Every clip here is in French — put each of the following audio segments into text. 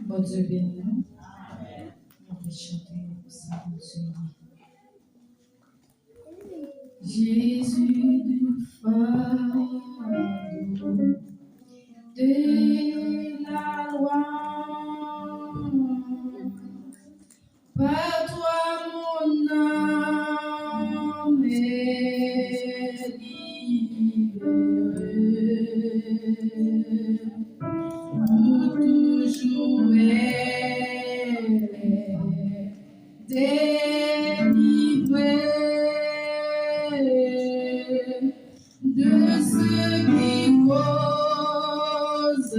Bon Dieu béni nous. On va chanter pour ça, bon Dieu. Jésus du fardeau de la loi, par toi mon âme est libérée. Pour toujours elle est délivrée de ce qui causait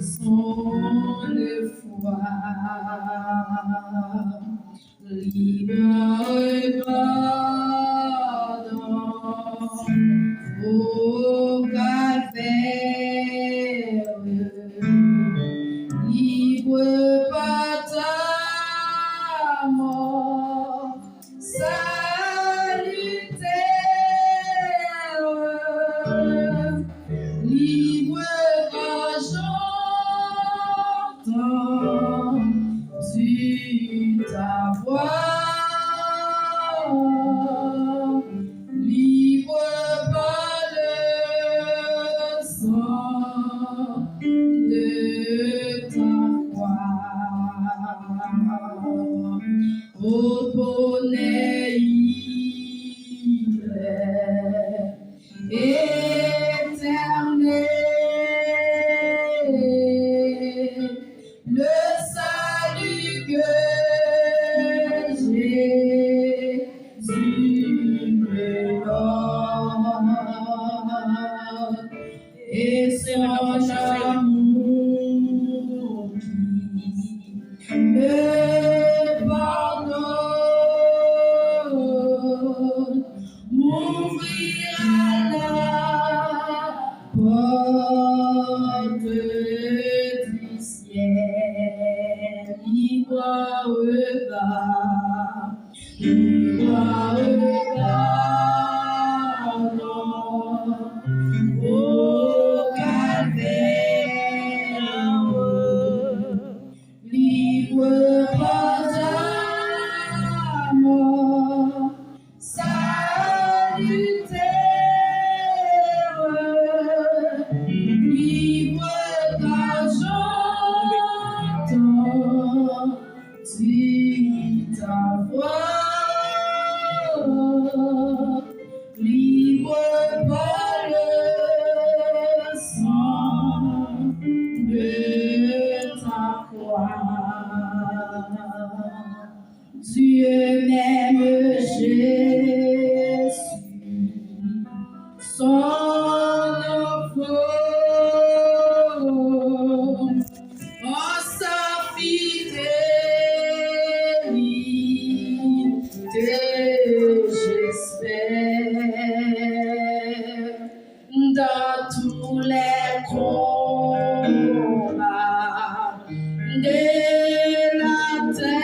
son foi. Libre pardon au calvaire, libre par ta mort salutaire, libre quand j'entends ta voix. Libre par le sang de ta croix. Au bonnet éternel, le salut que Jésus me donne, et son amour qui me pardonne, m'ouvrira la porte du ciel. Libre regard, au calvaire, libre par ta mort salutaire, libre quand j'entends ta voix, libre par le sang de ta croix. Dieu m'aime, Jésus, son enfant, en sa fidélité, j'espère, dans tous les combats de la terre,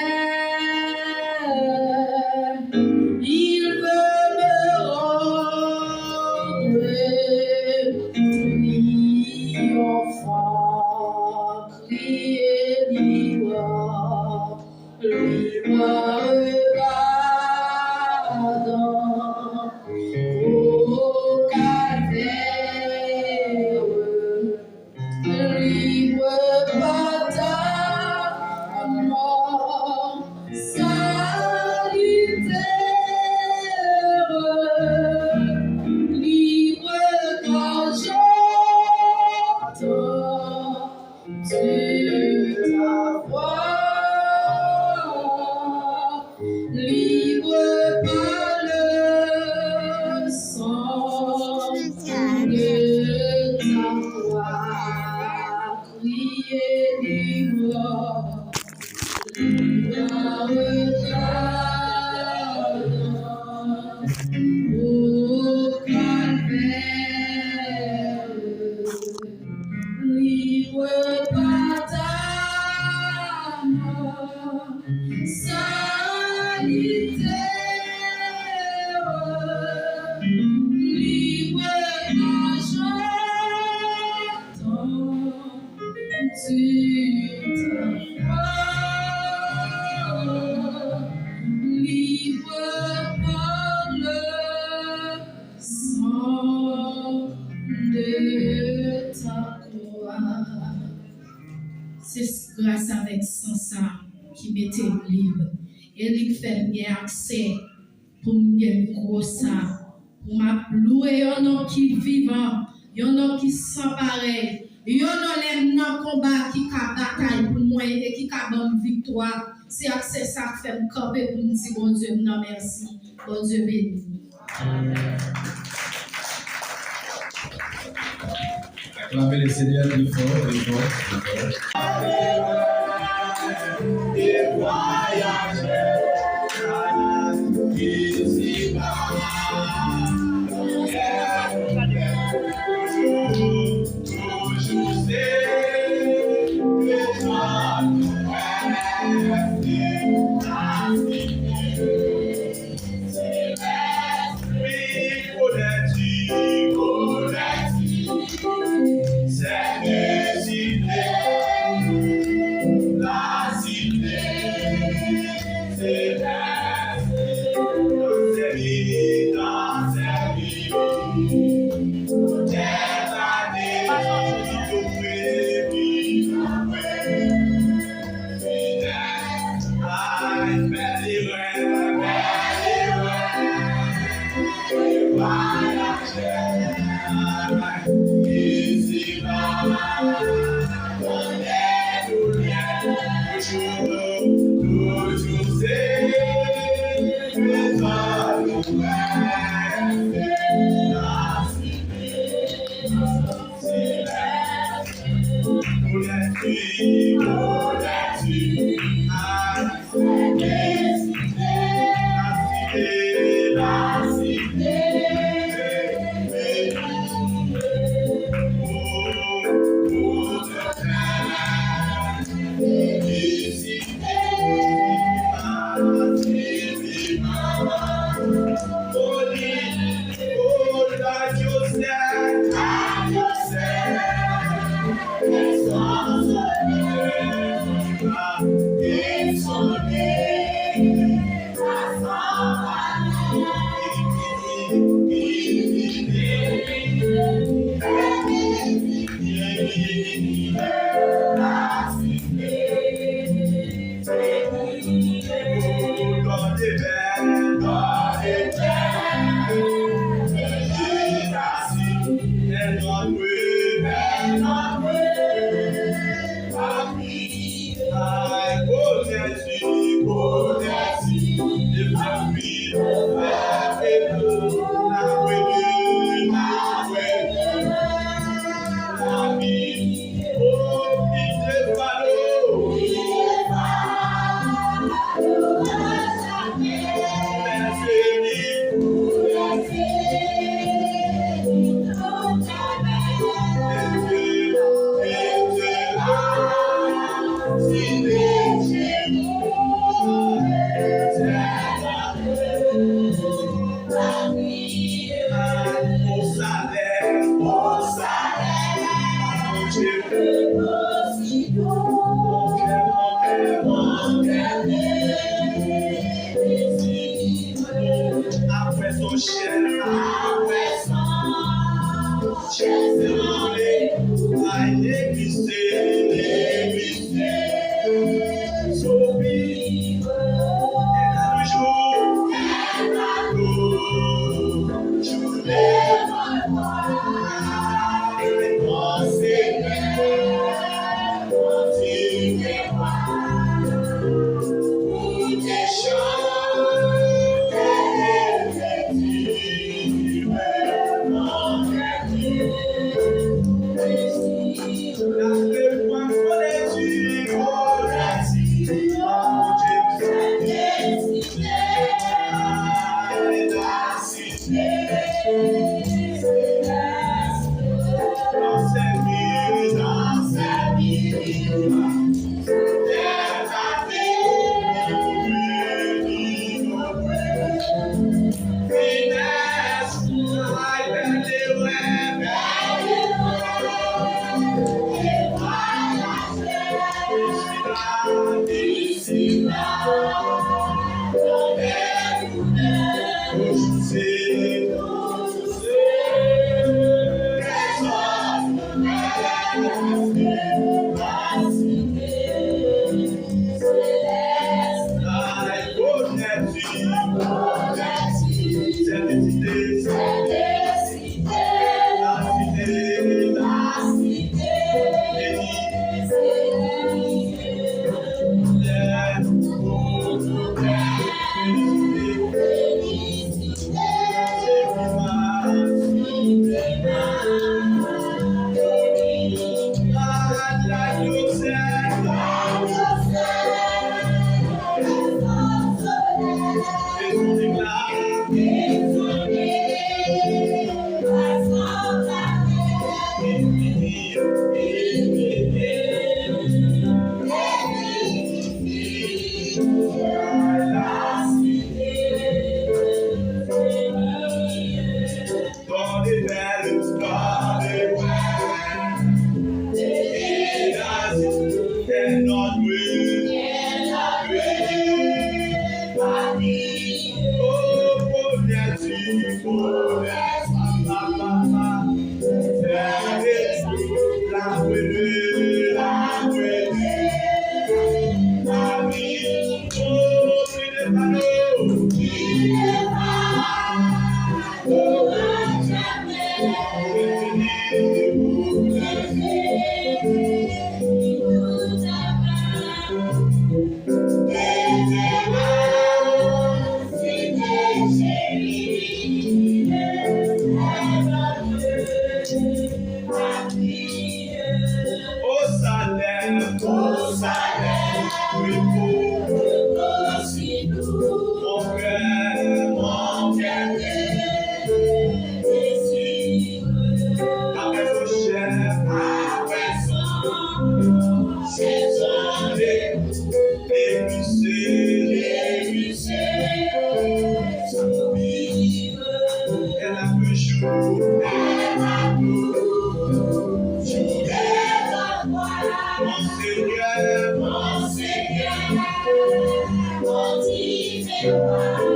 c'est grâce avec ça qui mettait libre. Et il fait bien accès pour me gros ça. Pour m'appeler un homme qui vivant, un homme qui sans pareil, un homme dans combat qui a bataille pour moi et qui a bonne victoire. C'est accès ça qui fait me camper pour me dire bon Dieu, non merci, bon Dieu béni. Acclamez le Seigneur plus fort, plus fort, plus fort. Mon Seigneur, mon Dieu,